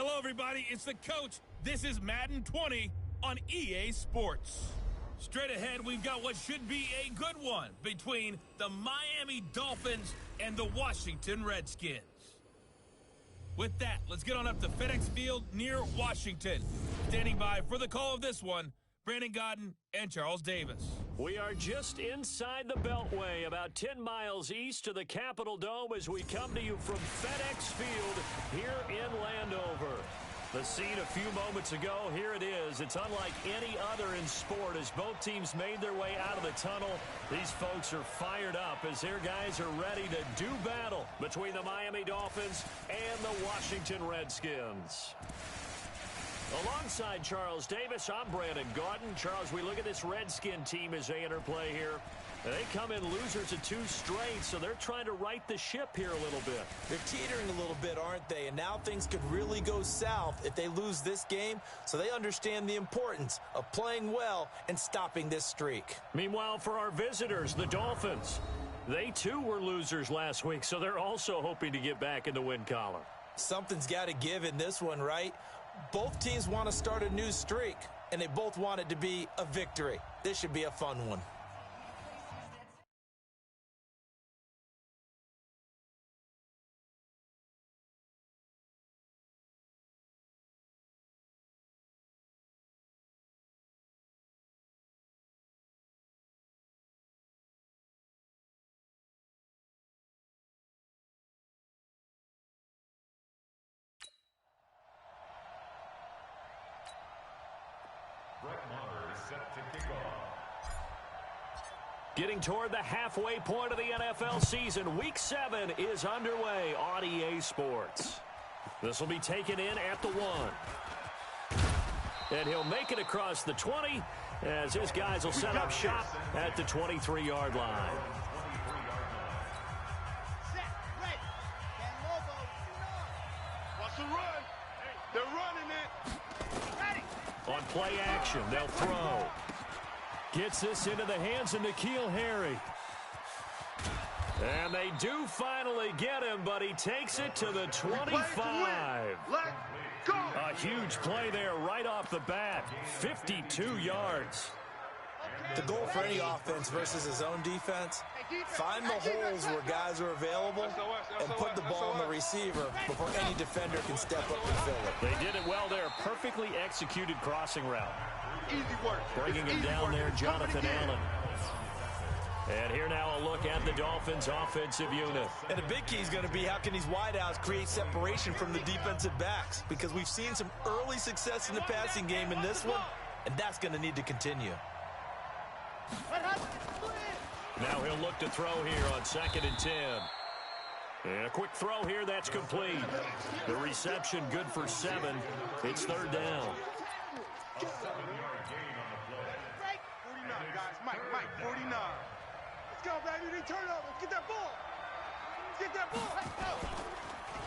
Hello, everybody. It's the coach. This is Madden 20 on EA Sports. Straight ahead, we've got what should be a good one between the Miami Dolphins and the Washington Redskins. With that, let's get on up to FedEx Field near Washington. Standing by for the call of this one, Brandon Godden and Charles Davis. We are just inside the Beltway, about 10 miles east of the Capitol Dome as we come to you from FedEx Field here in Landover. The scene a few moments ago, here it is. It's unlike any other in sport as both teams made their way out of the tunnel. These folks are fired up as their guys are ready to do battle between the Miami Dolphins and the Washington Redskins. Alongside Charles Davis, I'm Brandon Gaudin. Charles, we look at this Redskin team as they enter play here. They come in losers of 2 straight, so they're trying to right the ship here a little bit. They're teetering a little bit, aren't they? And now things could really go south if they lose this game, so they understand the importance of playing well and stopping this streak. Meanwhile, for our visitors, the Dolphins, they too were losers last week, so they're also hoping to get back in the win column. Something's got to give in this one, right? Both teams want to start a new streak, and they both want it to be a victory. This should be a fun one. Getting toward the halfway point of the NFL season, Week 7 is underway on EA Sports. This will be taken in at the 1. And he'll make it across the 20 as his guys will set up shop at the 23-yard line. Set, ready. What's the run? They're running it. Ready. On play action, they'll throw. Gets this into the hands of N'Keal Harry. And they do finally get him, but he takes it to the 25. Let go. A huge play there right off the bat. 52 yards. The goal for any offense versus his own defense, find the holes where guys are available and put the ball on the receiver before any defender can step up and fill it. They did it well there. Perfectly executed crossing route. Easy work. Bringing him down there, Jonathan Allen. And here now a look at the Dolphins' offensive unit. And the big key is going to be how can these wideouts create separation from the defensive backs, because we've seen some early success in the passing game in this one, and that's going to need to continue. Now he'll look to throw here on 2nd and 10. And a quick throw here, that's complete. The reception good for 7. It's 3rd down. 49, guys. Mike, 49. Let's go, baby. They turn it over. Let's get that ball. Let's get that ball. Let's go.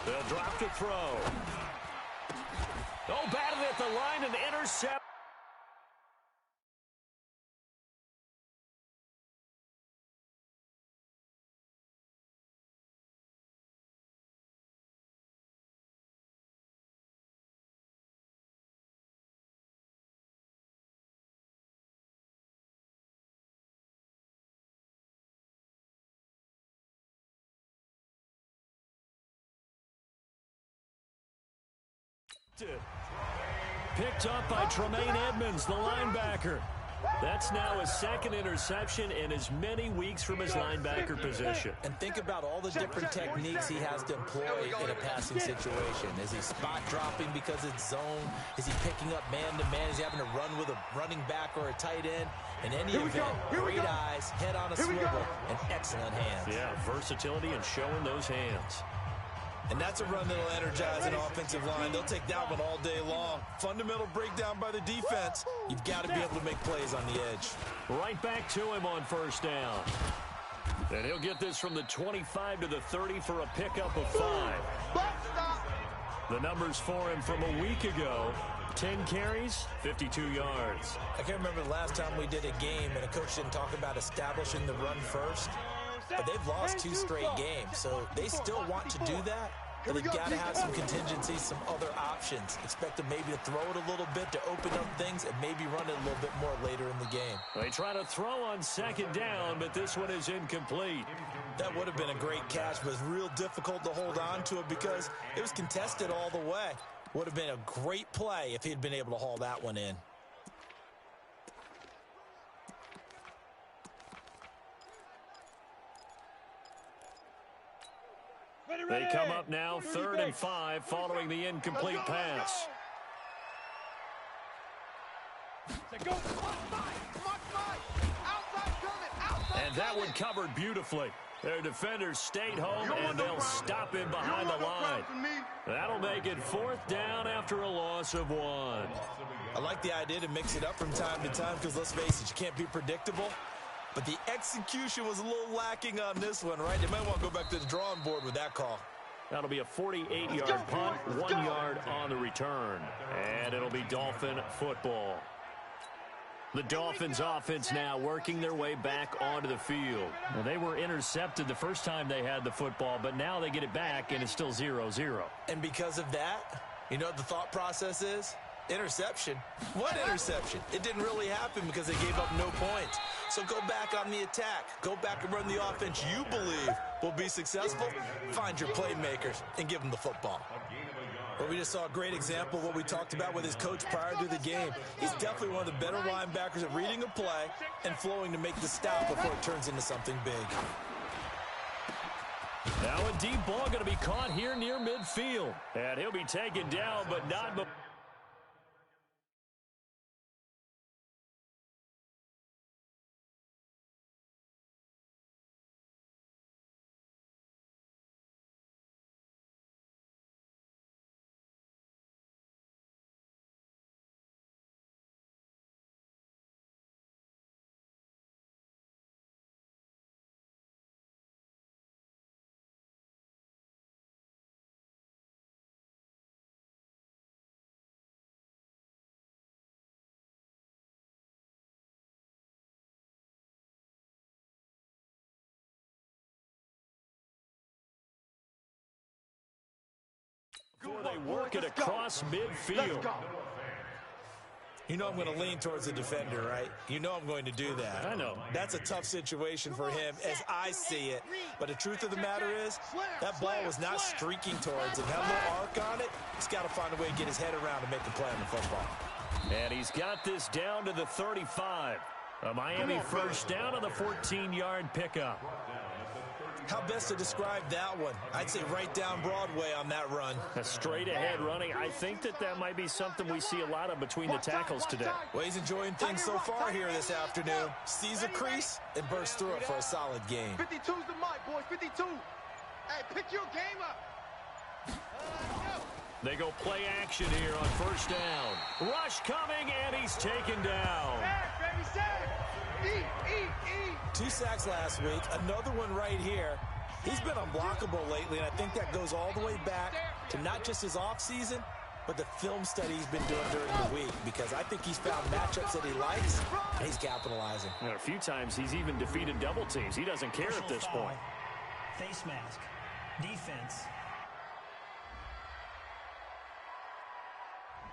They'll drop to throw. Oh, batted at the line and intercept. Picked up by Tremaine Edmonds, the linebacker. That's now his 2nd interception in as many weeks from his linebacker position. And think about all the different techniques he has to employ in a passing situation. Is he spot dropping because it's zone? Is he picking up man-to-man? Is he having to run with a running back or a tight end? In any event, great eyes, head on a swivel, and excellent hands. Yeah, versatility and showing those hands. And that's a run that'll energize an offensive line. They'll take that one all day long. Fundamental breakdown by the defense. You've got to be able to make plays on the edge. Right back to him on 1st down. And he'll get this from the 25 to the 30 for a pickup of 5. The numbers for him from a week ago, 10 carries, 52 yards. I can't remember the last time we did a game and a coach didn't talk about establishing the run first. But they've lost 2 straight games, so they still want to do that. but they've got to have some contingencies, some other options. Expect them maybe to throw it a little bit to open up things and maybe run it a little bit more later in the game. They try to throw on second down, but this one is incomplete. That would have been a great catch, but it's real difficult to hold on to it because it was contested all the way. Would have been a great play if he'd been able to haul that one in. They come up now 3rd and 5 following the incomplete pass. And that one covered beautifully. Their defenders stayed home, and they'll stop him behind the line. That'll make it 4th down after a loss of 1. I like the idea to mix it up from time to time because, let's face it, you can't be predictable. But the execution was a little lacking on this one, right? They might want to go back to the drawing board with that call. That'll be a 48-yard punt, 1 yard on the return. And it'll be Dolphin football. The Dolphins offense now working their way back onto the field. Well, they were intercepted the first time they had the football, but now they get it back, and it's still 0-0. And because of that, you know what the thought process is? Interception. What interception? It didn't really happen because they gave up no points. So go back on the attack. Go back and run the offense you believe will be successful. Find your playmakers and give them the football. Well, we just saw a great example of what we talked about with his coach prior to the game. He's definitely one of the better linebackers at reading a play and flowing to make the stop before it turns into something big. Now a deep ball going to be caught here near midfield. And he'll be taken down, but not... before they work it across midfield. You know I'm going to lean towards the defender, right? You know I'm going to do that. I know. That's a tough situation for him as I see it. But the truth of the matter is, that ball was not streaking towards him. Had a little arc on it. He's got to find a way to get his head around and make a play on the football. And he's got this down to the 35. A Miami first down on the 14-yard pickup. How best to describe that one? I'd say right down Broadway on that run. A straight-ahead running. I think that might be something we see a lot of between the tackles today. Well, he's enjoying things so far here this afternoon. Sees a crease and bursts through it for a solid game. 52's the mic, boys. 52. Hey, pick your game up. They go play action here on first down. Rush coming, and he's taken down. Sack, baby, sack. Eat. 2 sacks last week, another one right here. He's been unblockable lately, and I think that goes all the way back to not just his offseason, but the film study he's been doing during the week, because I think he's found matchups that he likes, and he's capitalizing. And a few times he's even defeated double teams. He doesn't care at this point. Face mask. Defense.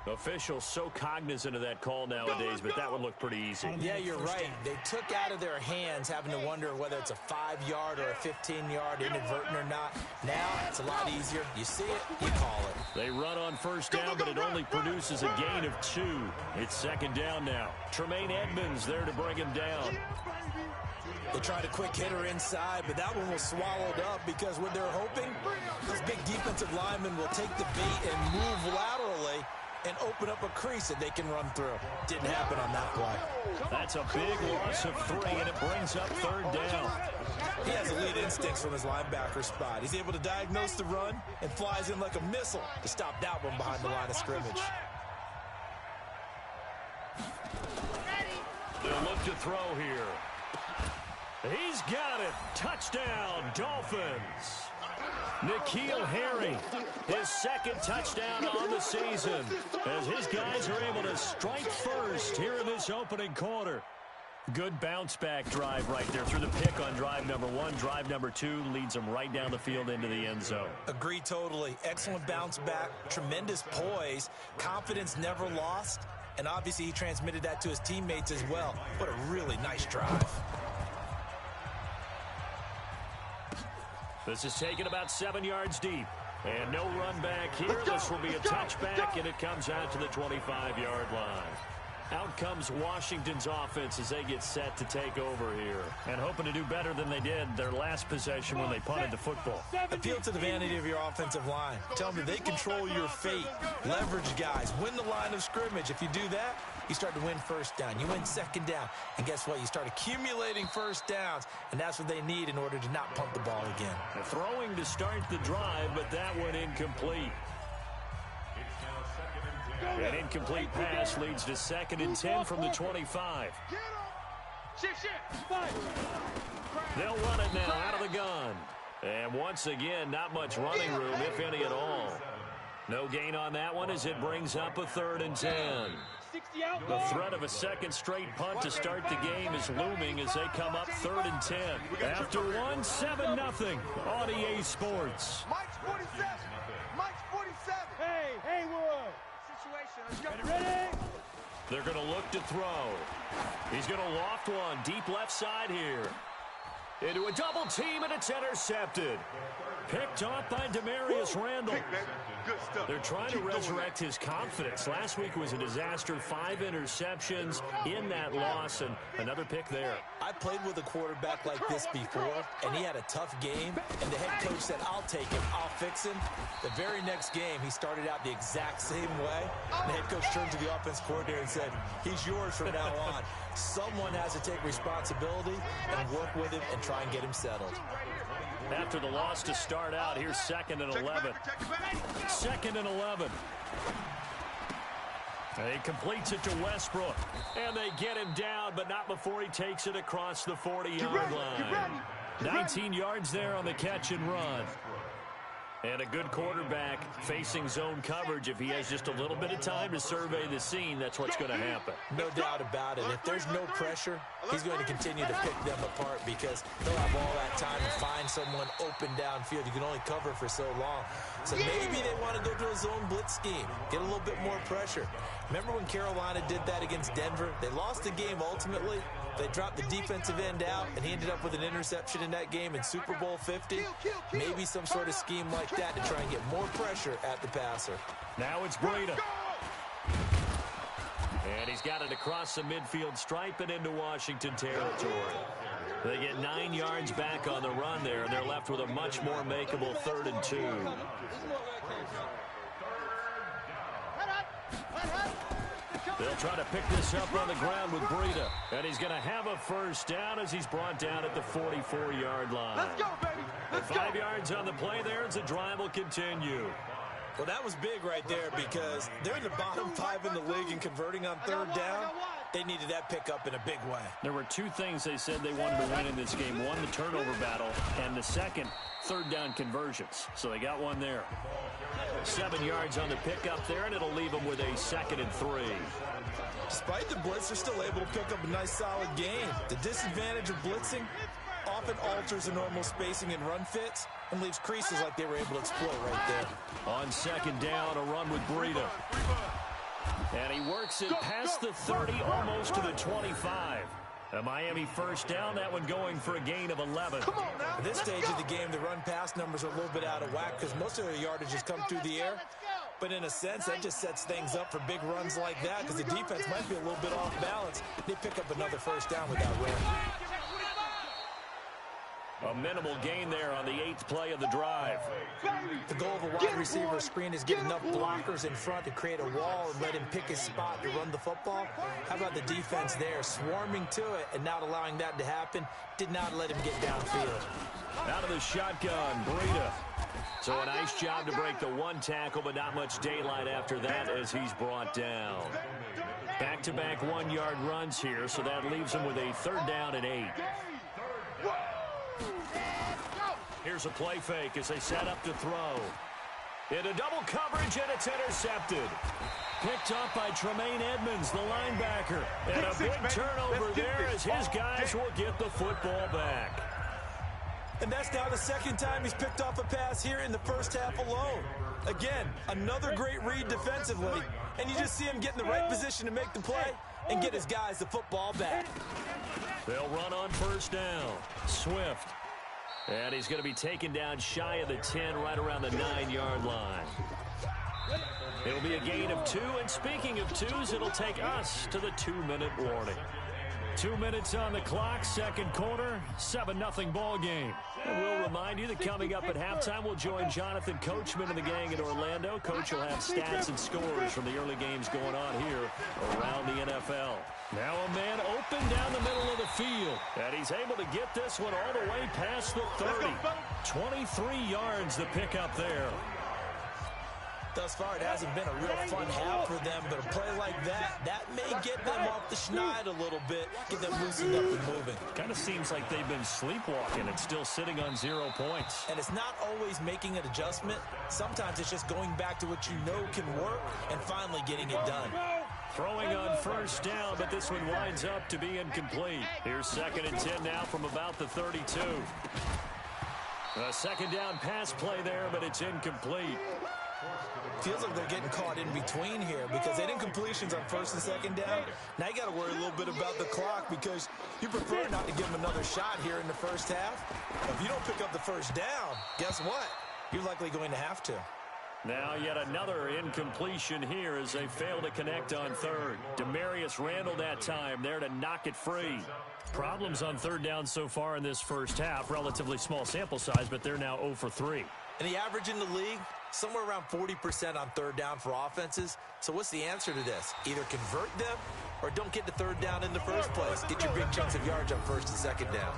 Officials so cognizant of that call nowadays, but that one looked pretty easy. Yeah, you're right. They took out of their hands having to wonder whether it's a 5-yard or a 15-yard inadvertent or not. Now it's a lot easier. You see it, you call it. They run on first down, but it only produces a gain of 2. It's second down now. Tremaine Edmonds there to bring him down. They tried a quick hitter inside, but that one was swallowed up because what they're hoping, those big defensive linemen will take the beat and move laterally and open up a crease that they can run through. Didn't happen on that play. That's a big loss of 3, and it brings up third down. He has elite instincts from his linebacker spot. He's able to diagnose the run and flies in like a missile to stop that one behind the line of scrimmage. They'll look to throw here. He's got it. Touchdown, Dolphins. N'Keal Harry, his second touchdown on the season, as his guys are able to strike first here in this opening quarter. Good bounce-back drive right there through the pick on drive number 1. Drive number 2 leads them right down the field into the end zone. Agree totally. Excellent bounce back, tremendous poise, confidence never lost, and obviously he transmitted that to his teammates as well. What a really nice drive. This is taken about 7 yards deep. And no run back here. This will be a touchback, and it comes out to the 25-yard line. Out comes Washington's offense as they get set to take over here. And hoping to do better than they did their last possession when they punted the football. Appeal to the vanity of your offensive line. Tell them they control your fate. Leverage guys. Win the line of scrimmage. If you do that, you start to win first down. You win second down. And guess what? You start accumulating first downs. And that's what they need in order to not punt the ball again. Throwing to start the drive, but that one incomplete. An incomplete pass leads to 2nd and 10 from the 25. They'll run it now out of the gun. And once again, not much running room, if any at all. No gain on that one as it brings up a 3rd and 10. The threat of a second straight punt to start the game is looming as they come up 3rd and 10. After one, 7-0 on EA Sports. Mike's 47. Mike's 47. Hey, Haywood. Situation. Ready? They're going to look to throw. He's going to loft one deep left side here. Into a double team, and it's intercepted. Picked off by Demarius Randall. Good stuff. They're trying to resurrect his confidence. Last week was a disaster. 5 interceptions in that loss, and another pick there. I played with a quarterback like this before, and he had a tough game, and the head coach said, I'll take him, I'll fix him. The very next game, he started out the exact same way, and the head coach turned to the offense coordinator and said, he's yours from now on. Someone has to take responsibility and work with him and try and get him settled. After the loss to start out, here's 2nd and 11. 2nd and 11. He completes it to Westbrook. And they get him down, but not before he takes it across the 40-yard line. 19 yards there on the catch and run. And a good quarterback facing zone coverage. If he has just a little bit of time to survey the scene, that's what's going to happen. No doubt about it. If there's no pressure, he's going to continue to pick them apart because they'll have all that time to find someone open downfield. You can only cover for so long. So maybe they want to go to a zone blitz scheme, get a little bit more pressure. Remember when Carolina did that against Denver? They lost the game ultimately. They dropped the defensive end out, and he ended up with an interception in that game in Super Bowl 50. Maybe some sort of scheme like that to try and get more pressure at the passer. Now it's Breida. And he's got it across the midfield stripe and into Washington territory. They get 9 yards back on the run there, and they're left with a much more makeable 3rd and 2. They'll try to pick this up on the ground with Breida. And he's going to have a first down as he's brought down at the 44-yard line. Let's go, baby. Let's 5 yards on the play there as the drive will continue. Well, that was big right there because they're in the bottom 5 in the league and converting on 3rd down. They needed that pickup in a big way. There were 2 things they said they wanted to win in this game. One, the turnover battle, and the second, 3rd down conversions. So they got one there. 7 yards on the pickup there, and it'll leave them with a 2nd and 3. Despite the blitz, they're still able to pick up a nice solid gain. The disadvantage of blitzing often alters the normal spacing and run fits and leaves creases like they were able to exploit right there. On 2nd down, a run with Breida. And he works it past the 30, almost to the 25. A Miami first down, that one going for a gain of 11. At this stage of the game, the run-pass numbers are a little bit out of whack because most of their yardage has come through the air. But in a sense, that just sets things up for big runs like that because the defense might be a little bit off balance. They pick up another first down with that run. A minimal gain there on the 8th play of the drive. The goal of a wide receiver screen is get enough blockers in front to create a wall and let him pick his spot to run the football. How about the defense there, swarming to it and not allowing that to happen? Did not let him get downfield. Out of the shotgun, Breida. So a nice job to break the 1 tackle, but not much daylight after that as he's brought down. Back-to-back 1-yard runs here, so that leaves him with a 3rd down and 8. Here's a play fake as they set up to throw. Into double coverage, and it's intercepted. Picked up by Tremaine Edmonds, the linebacker. And a big turnover there as his guys will get the football back. And that's now the second time he's picked off a pass here in the first half alone. Again, another great read defensively. And you just see him get in the right position to make the play and get his guys the football back. They'll run on first down. Swift. And he's going to be taken down shy of the 10, right around the 9-yard line. It'll be a gain of 2, and speaking of 2s, it'll take us to the 2-minute warning. 2 minutes on the clock, second quarter, 7-0 ball game. And we'll remind you that coming up at halftime, we'll join Jonathan Coachman and the gang in Orlando. Coach will have stats and scores from the early games going on here around the NFL. Now a man open down the middle of the field, and he's able to get this one all the way past the 30. 23 yards to pick up there. Thus far, it hasn't been a real fun half for them, but a play like that may get them off the schneid a little bit, get them loosened up and moving. Kind of seems like they've been sleepwalking and still sitting on 0 points. And it's not always making an adjustment. Sometimes it's just going back to what you know can work and finally getting it done. Throwing on first down, but this one winds up to be incomplete. Here's 2nd and 10 now from about the 32. A second down pass play there, but it's incomplete. Feels like they're getting caught in between here because they didn't completions on first and second down. Now you got to worry a little bit about the clock because you prefer not to give them another shot here in the first half. If you don't pick up the first down, guess what? You're likely going to have to. Now yet another incompletion here as they fail to connect on third. Demarius Randall that time there to knock it free. Problems on third down so far in this first half. Relatively small sample size, but they're now 0 for 3. And the average in the league, somewhere around 40% on third down for offenses. So what's the answer to this? Either convert them or don't get to third down in the first place. Get your big chunks of yards on first and second down.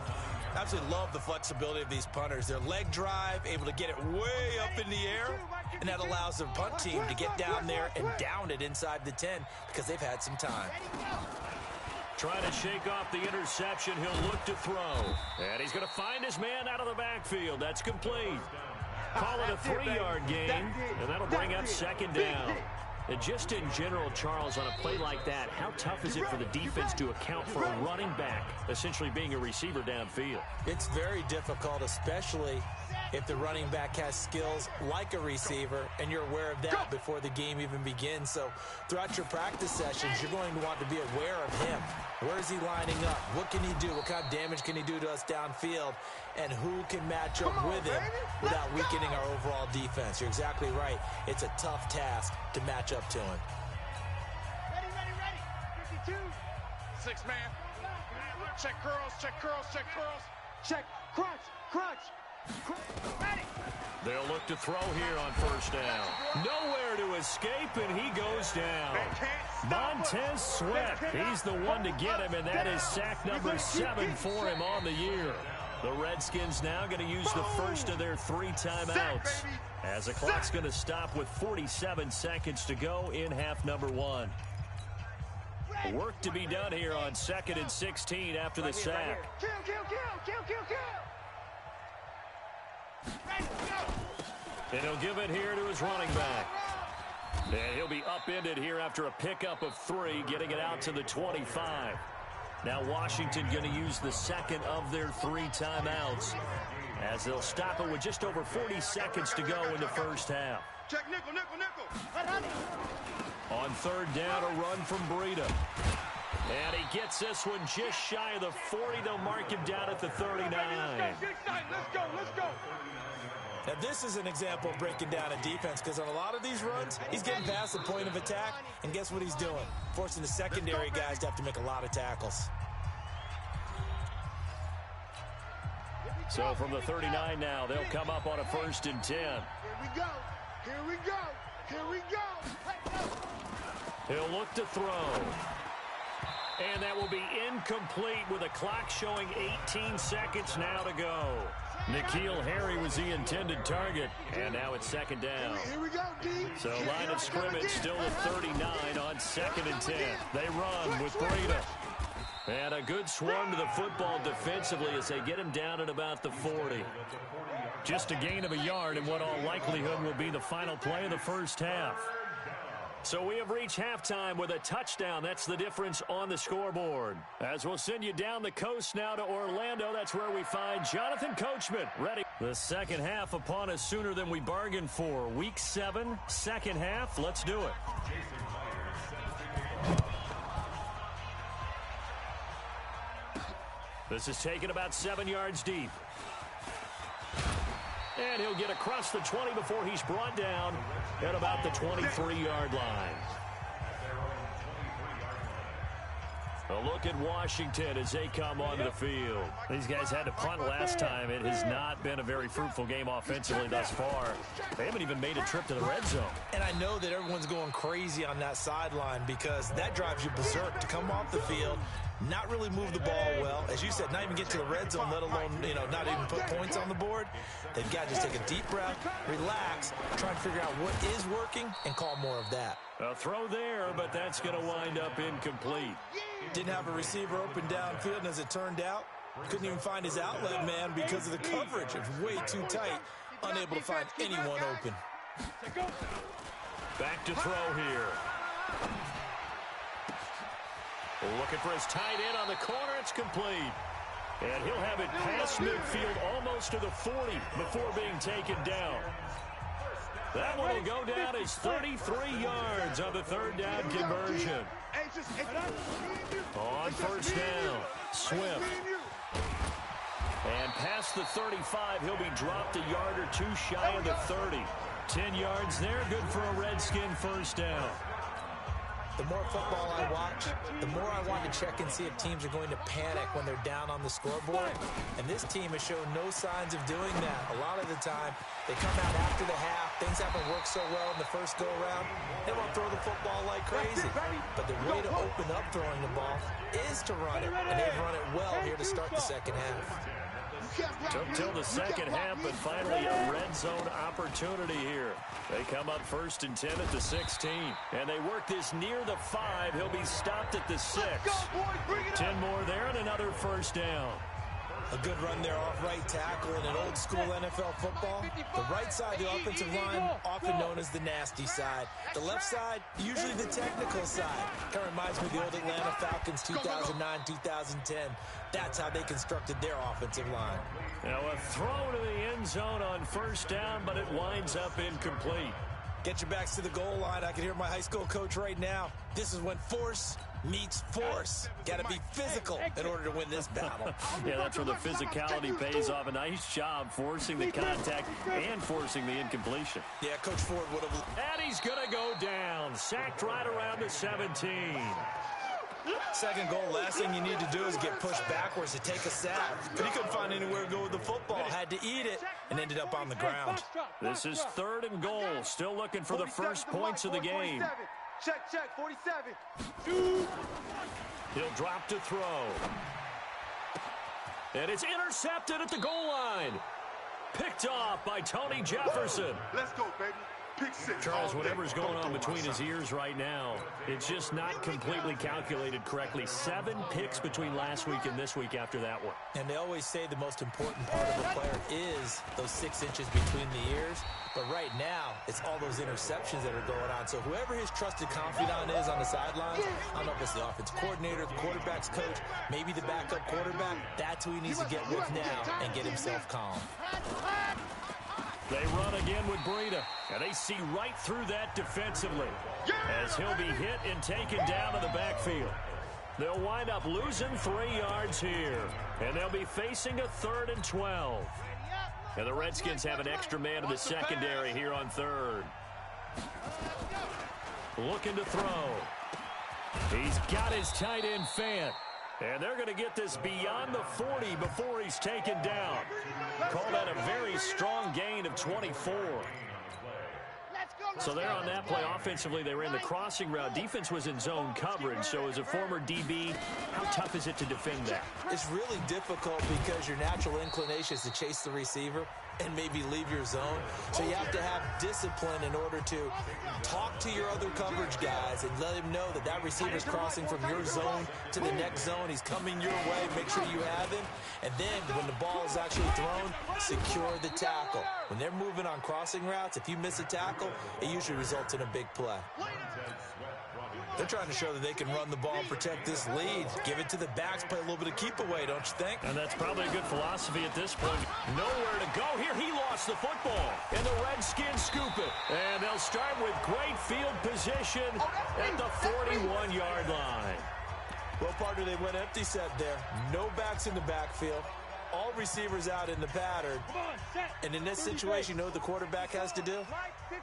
Absolutely love the flexibility of these punters. Their leg drive, able to get it way up in the air, and that allows their punt team to get down there and down it inside the 10 because they've had some time. Trying to shake off the interception. He'll look to throw. And he's going to find his man out of the backfield. That's complete. Call it a 3-yard gain, and that'll bring up second down. And just in general, Charles, on a play like that, how tough is it for the defense to account for a running back essentially being a receiver downfield? It's very difficult, especially if the running back has skills like a receiver, and you're aware of that before the game even begins. So throughout your practice sessions, you're going to want to be aware of him. Where is he lining up? What can he do? What kind of damage can he do to us downfield? And who can match up with him without weakening our overall defense? You're exactly right. It's a tough task to match up to him. Ready. 52. 6 man. Check curls, check curls, check curls. Check. Crunch, crunch. Ready. They'll look to throw here on first down. Nowhere to escape, and he goes down. Montez Sweat, he's the one to get him, and that is sack number 7 for him on the year. The Redskins now going to use the first of their 3 timeouts as the clock's going to stop with 47 seconds to go in half number 1. Work to be done here on 2nd and 16 after the sack. Kill, kill, kill, kill, kill, kill. And he'll give it here to his running back. And he'll be upended here after a pickup of 3, getting it out to the 25. Now Washington going to use the second of their 3 timeouts as they'll stop it with just over 40 seconds to go in the first half. Check nickel, nickel, nickel. On third down, a run from Breida. And he gets this one just shy of the 40. They'll mark him down at the 39. Let's go, let's go. Now, this is an example of breaking down a defense because on a lot of these runs, he's getting past the point of attack, and guess what he's doing? Forcing the secondary guys to have to make a lot of tackles. So from the 39 now, they'll come up on a 1st and 10. Here we go, here we go, here we go. He'll look to throw. And that will be incomplete with a clock showing 18 seconds now to go. N'Keal Harry was the intended target, and now it's 2nd down. Here we go, D. So line of scrimmage still at 39 on 2nd and 10. They run with Breida. And a good swarm to the football defensively as they get him down at about the 40. Just a gain of a yard in what all likelihood will be the final play of the first half. So we have reached halftime with a touchdown. That's the difference on the scoreboard. As we'll send you down the coast now to Orlando, that's where we find Jonathan Coachman ready. The second half upon us sooner than we bargained for. Week 7, second half. Let's do it. This is taken about 7 yards deep. And he'll get across the 20 before he's brought down at about the 23-yard line. A look at Washington as they come onto the field. These guys had to punt last time. It has not been a very fruitful game offensively thus far. They haven't even made a trip to the red zone. And I know that everyone's going crazy on that sideline because that drives you berserk to come off the field, not really move the ball well. As you said, not even get to the red zone, let alone, not even put points on the board. They've got to just take a deep breath, relax, try and figure out what is working, and call more of that. A throw there, but that's going to wind up incomplete. Didn't have a receiver open downfield, and as it turned out, couldn't even find his outlet man because of the coverage. It was way too tight, unable to find anyone open. Back to throw here. Looking for his tight end on the corner. It's complete. And he'll have it past midfield almost to the 40 before being taken down. That one will go down as 33 yards on the third down conversion. On first down, Swift. And past the 35, he'll be dropped a yard or two shy of the 30. 10 yards there, good for a Redskin first down. The more football I watch, the more I want to check and see if teams are going to panic when they're down on the scoreboard. And this team has shown no signs of doing that. A lot of the time, they come out after the half. Things haven't worked so well in the first go-around. They won't throw the football like crazy. But the way to open up throwing the ball is to run it. And they've run it well here to start the second half. Took till the second half, but finally a red zone opportunity here. They come up 1st and 10 at the 16. And they work this near the 5. He'll be stopped at the 6. 10 more there and another first down. A good run there off right tackle in an old-school NFL football. The right side, the offensive line, often known as the nasty side. The left side, usually the technical side. Kind of reminds me of the old Atlanta Falcons 2009, 2010. That's how they constructed their offensive line. Now a throw to the end zone on first down, but it winds up incomplete. Get your backs to the goal line. I can hear my high school coach right now. This is when force meets force. Got to be physical in order to win this battle. Yeah, that's where the physicality pays off. A nice job forcing the contact and forcing the incompletion. Yeah, Coach Ford would have. And he's going to go down. Sacked right around the 17. Second goal, last thing you need to do is get pushed backwards to take a sack. But he couldn't find anywhere to go with the football. Had to eat it and ended up on the ground. This is 3rd and goal. Still looking for the first points of the game. Check, 47. He'll drop to throw. And it's intercepted at the goal line. Picked off by Tony Jefferson. Let's go, baby. Pick 6. Charles, whatever's going on between his ears right now, it's just not completely calculated correctly. 7 picks between last week and this week after that one. And they always say the most important part of a player is those 6 inches between the ears. But right now, it's all those interceptions that are going on. So whoever his trusted confidant is on the sidelines, I don't know if it's the offensive coordinator, the quarterback's coach, maybe the backup quarterback, that's who he needs to get with now and get himself calm. They run again with Breida, and they see right through that defensively as he'll be hit and taken down to the backfield. They'll wind up losing 3 yards here, and they'll be facing a 3rd and 12. And the Redskins have an extra man in the secondary here on 3rd. Looking to throw. He's got his tight end Fant. And they're going to get this beyond the 40 before he's taken down. Call that a very strong gain of 24. So there on that play, offensively, they ran the crossing route. Defense was in zone coverage. So as a former DB, how tough is it to defend that? It's really difficult because your natural inclination is to chase the receiver. and maybe leave your zone. So you have to have discipline in order to talk to your other coverage guys and let him know that that receiver's crossing from your zone to the next zone. He's coming your way. Make sure you have him. And then when the ball is actually thrown, secure the tackle. When they're moving on crossing routes, if you miss a tackle, it usually results in a big play. They're trying to show that they can run the ball and protect this lead. Give it to the backs, play a little bit of keep away, don't you think? And that's probably a good philosophy at this point. Nowhere to go here. He lost the football. And the Redskins scoop it. And they'll start with great field position at the 41-yard line. Well, partner, they went empty set there. No backs in the backfield. All receivers out in the pattern. And in this situation, you know what the quarterback has to do?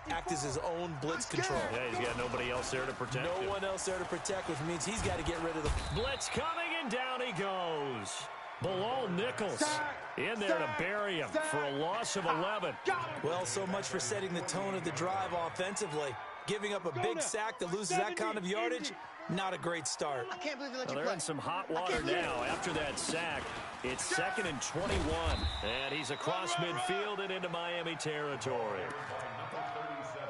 Act as his own blitz control. Yeah, he's got nobody else there to protect him. No one else there to protect, which means he's got to get rid of the blitz coming, and down he goes. Bilal Nichols in there to bury him for a loss of 11. Well, so much for setting the tone of the drive offensively. Giving up a big sack that loses that kind of yardage, not a great start. I can't believe they let you They're play. in some hot water now after that sack. It's 2nd and 21, and he's across midfield and into Miami territory.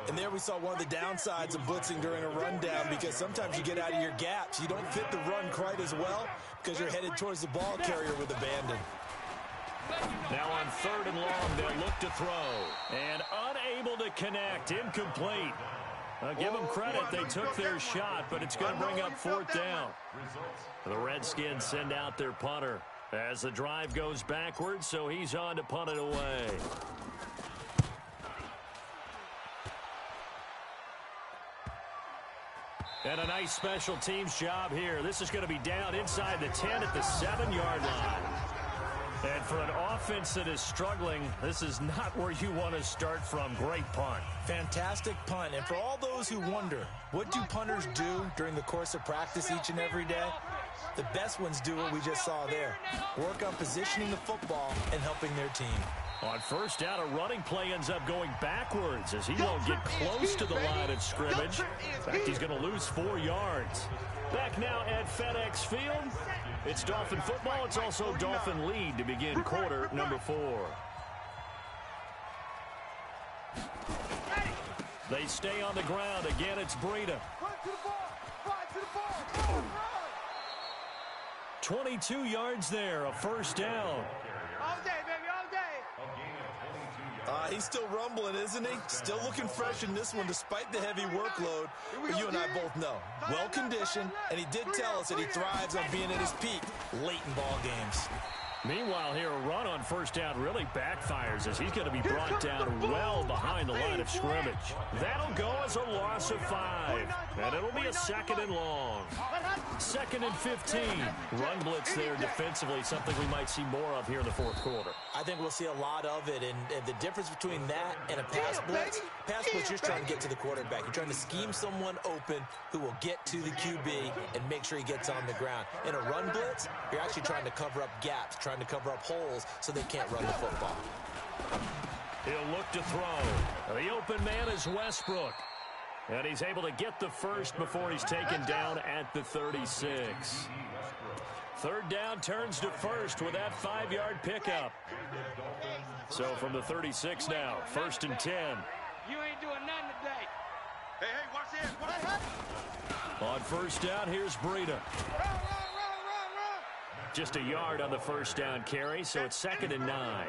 And there we saw one of the downsides of blitzing during a rundown, because sometimes you get out of your gaps. You don't fit the run quite as well because you're headed towards the ball carrier with abandon. Now on 3rd and long, they'll look to throw. And unable to connect, incomplete. Give them credit, they took their shot, but it's going to bring up 4th down. The Redskins send out their punter as the drive goes backwards, so he's on to punt it away. And a nice special teams job here. This is going to be down inside the 10 at the 7-yard line. And for an offense that is struggling, this is not where you want to start from. Great punt. Fantastic punt. And for all those who wonder, what do punters do during the course of practice each and every day? The best ones do what we just saw there. Work on positioning the football and helping their team. On 1st down, a running play ends up going backwards as he won't get close to the line of scrimmage. In fact, he's going to lose 4 yards. Back now at FedEx Field. It's Dolphin football. It's also Dolphin lead to begin quarter number 4. They stay on the ground. Again, it's Breida. 22 yards there, a 1st down. All day, baby, all day. He's still rumbling, isn't he? Still looking fresh in this one despite the heavy workload. But you and I both know. Well-conditioned, and he did tell us that he thrives on being at his peak late in ball games. Meanwhile, here a run on 1st down really backfires as he's going to be brought down well behind the line of scrimmage. That'll go as a loss of 5, and it'll be a 2nd and long. 2nd and 15. Run blitz there defensively, something we might see more of here in the 4th quarter. I think we'll see a lot of it, and the difference between that and a pass blitz, you're just trying to get to the quarterback. You're trying to scheme someone open who will get to the QB and make sure he gets on the ground. In a run blitz, you're actually trying to cover up gaps, trying to cover up holes so they can't run the football. He'll look to throw. The open man is Westbrook. And he's able to get the first before he's taken down at the 36. 3rd down turns to 1st with that 5-yard pickup. So from the 36 now, 1st and 10. You ain't doing nothing today. Hey, watch this. On 1st down, here's Breida. Run. Just a yard on the 1st down carry, so it's 2nd and 9.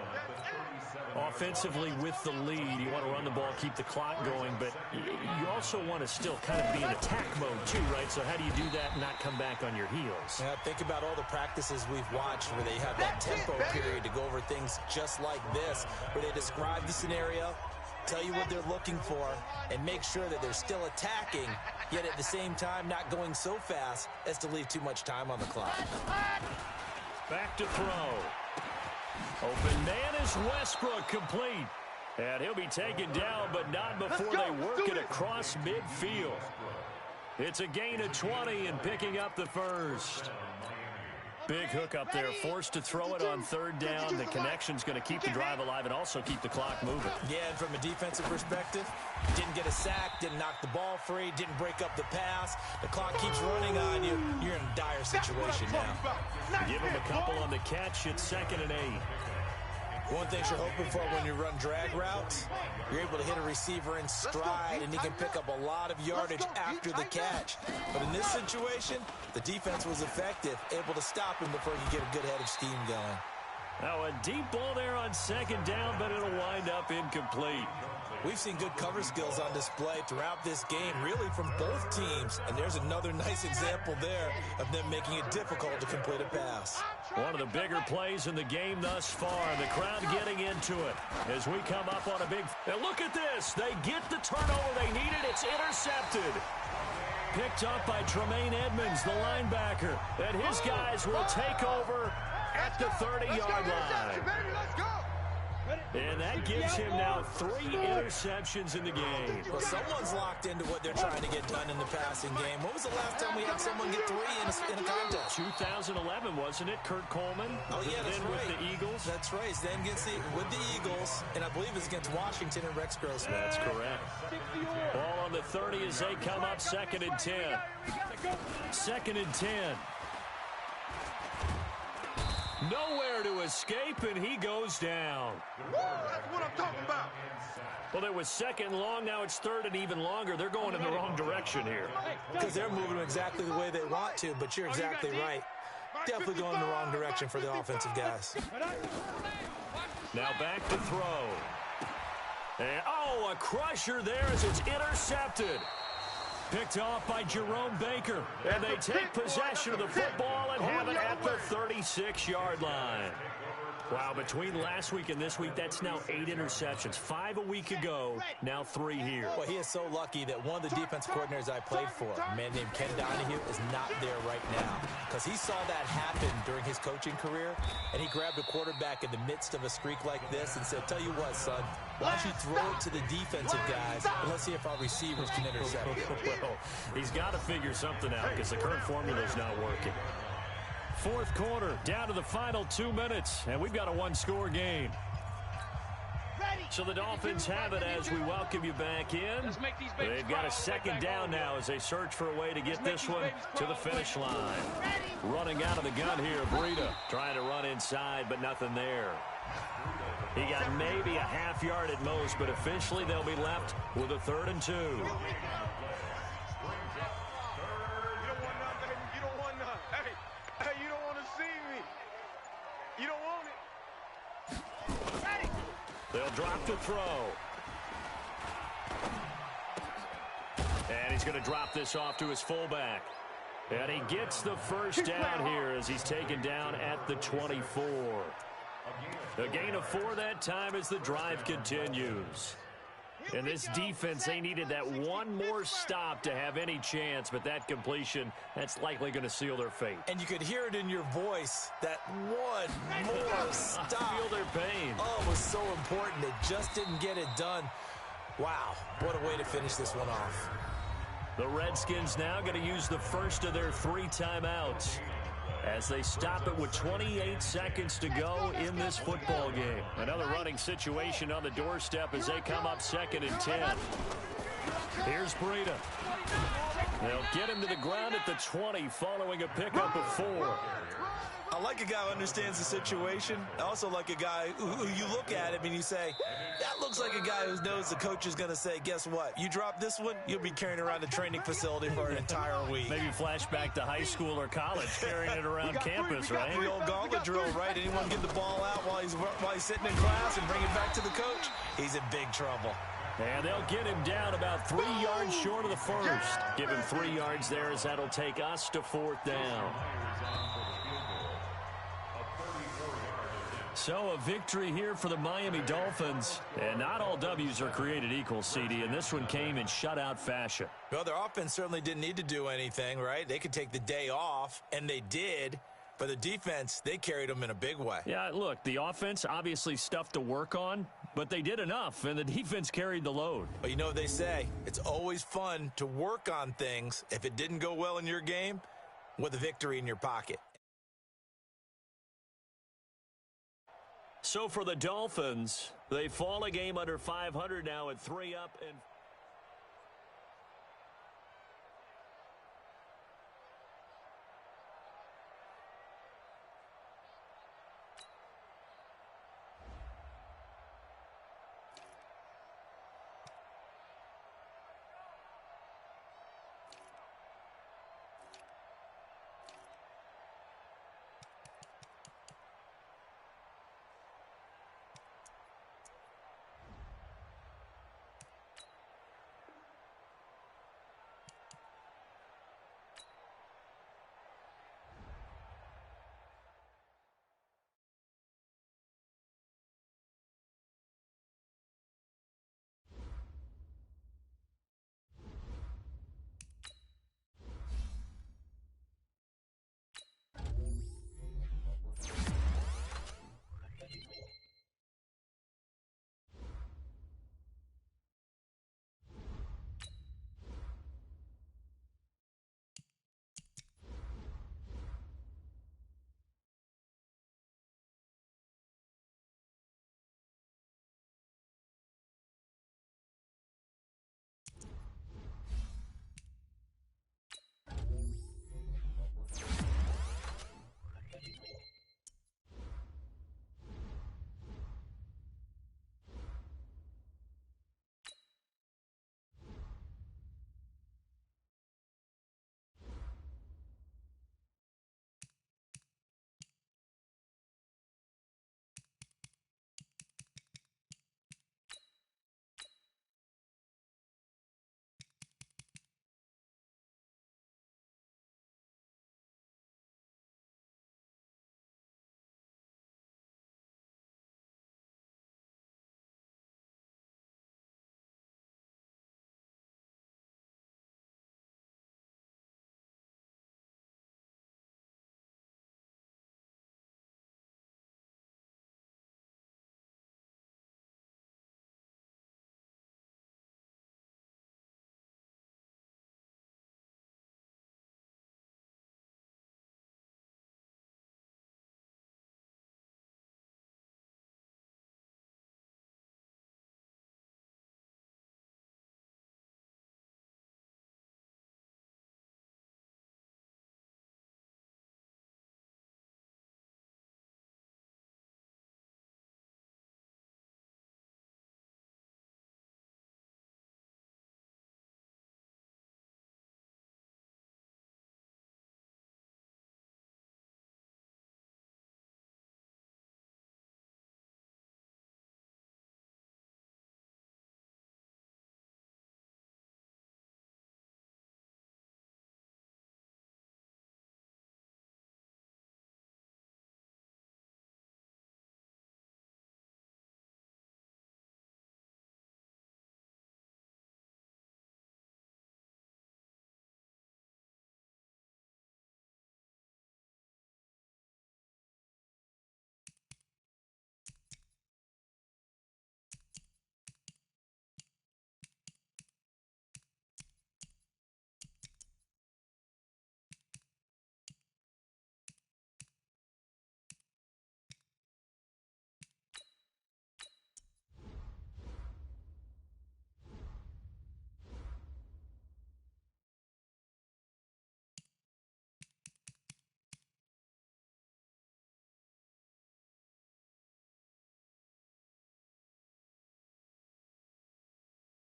Offensively with the lead, you want to run the ball, keep the clock going, but you also want to still kind of be in attack mode too, right? So how do you do that and not come back on your heels? Yeah, think about all the practices we've watched where they have that tempo period to go over things just like this, where they describe the scenario, tell you what they're looking for, and make sure that they're still attacking, yet at the same time not going so fast as to leave too much time on the clock. Back to throw. Open man is Westbrook, complete. And he'll be taken down, but not before they work it across midfield. It's a gain of 20 and picking up the first. Big hook up there, forced to throw it on 3rd down. The connection's going to keep the drive alive and also keep the clock moving. Yeah, and from a defensive perspective, didn't get a sack, didn't knock the ball free, didn't break up the pass. The clock keeps running on you. You're in a dire situation now. Give him a couple on the catch. It's 2nd and 8. One thing you're hoping for when you run drag routes, you're able to hit a receiver in stride, and he can pick up a lot of yardage after the catch. But in this situation, the defense was effective, able to stop him before he could get a good head of steam going. Now a deep ball there on second down, but it'll wind up incomplete. We've seen good cover skills on display throughout this game, really from both teams. And there's another nice example there of them making it difficult to complete a pass. One of the bigger plays in the game thus far. The crowd getting into it as we come up on a big... Now look at this. They get the turnover they needed. It's intercepted. Picked up by Tremaine Edmonds, the linebacker. And his guys will take over at the 30-yard line. And that gives him now 3 interceptions in the game. Well, someone's locked into what they're trying to get done in the passing game. When was the last time we had someone get 3 in a contest? 2011, wasn't it? Kurt Coleman. Oh, yeah, that's then right. With the Eagles. That's right. Then with the Eagles, and I believe it's against Washington and Rex Grossman. That's correct. Ball on the 30 as they come up 2nd and 10. 2nd and 10. Nowhere to escape, and he goes down. That's what I'm talking about. Well, there was 2nd long. Now it's 3rd and even longer. They're going in the wrong direction here. Because they're moving exactly the way they want to, but you're exactly right. Definitely going in the wrong direction for the offensive guys. Now back to throw. And, a crusher there as it's intercepted. Picked off by Jerome Baker. And they take possession of the football and have it at the 36-yard line. Wow, between last week and this week, that's now 8 interceptions. 5 a week ago, now 3 here. Well, he is so lucky that one of the defense coordinators I played for, a man named Ken Donahue, is not there right now. Because he saw that happen during his coaching career, and he grabbed a quarterback in the midst of a streak like this and said, tell you what, son, why don't you throw it to the defensive guys, and let's see if our receivers can intercept it. Well, he's got to figure something out because the current formula is not working. 4th quarter, down to the final 2 minutes, and we've got a 1-score game. So the Dolphins have it as we welcome you back in. They've got a 2nd down now as they search for a way to get this one to the finish line. Running out of the gun here, Breida trying to run inside, but nothing there. He got maybe a half yard at most, but officially they'll be left with a 3rd and 2. You don't want it. They'll drop the throw. And he's going to drop this off to his fullback. And he gets the first down here as he's taken down at the 24. A gain of 4 that time as the drive continues. And this defense, they needed that one more stop to have any chance, but that completion, that's likely going to seal their fate. And you could hear it in your voice, that one more stop. I feel their pain. Oh, it was so important. They just didn't get it done. Wow, what a way to finish this one off. The Redskins now going to use the first of their 3 timeouts as they stop it with 28 seconds to go in this football game. Another running situation on the doorstep as they come up 2nd and 10. Here's Breida. They'll get him to the ground at the 20 following a pickup of 4. I like a guy who understands the situation. I also like a guy who you look at him and you say, that looks like a guy who knows the coach is going to say, guess what? You drop this one, you'll be carrying around the training facility for an entire week. Maybe flashback to high school or college, carrying it around campus, right? The old gauntlet drill, right? Anyone get the ball out while he's sitting in class and bring it back to the coach? He's in big trouble. And they'll get him down about 3 yards short of the first. Give him 3 yards there as that'll take us to 4th down. So a victory here for the Miami Dolphins. And not all W's are created equal, CD, and this one came in shutout fashion. Well, their offense certainly didn't need to do anything, right? They could take the day off, and they did. But the defense, they carried them in a big way. Yeah, look, the offense, obviously stuff to work on, but they did enough, and the defense carried the load. But you know what they say? It's always fun to work on things if it didn't go well in your game with a victory in your pocket. So for the Dolphins, they fall a game under 500 now at 3 up and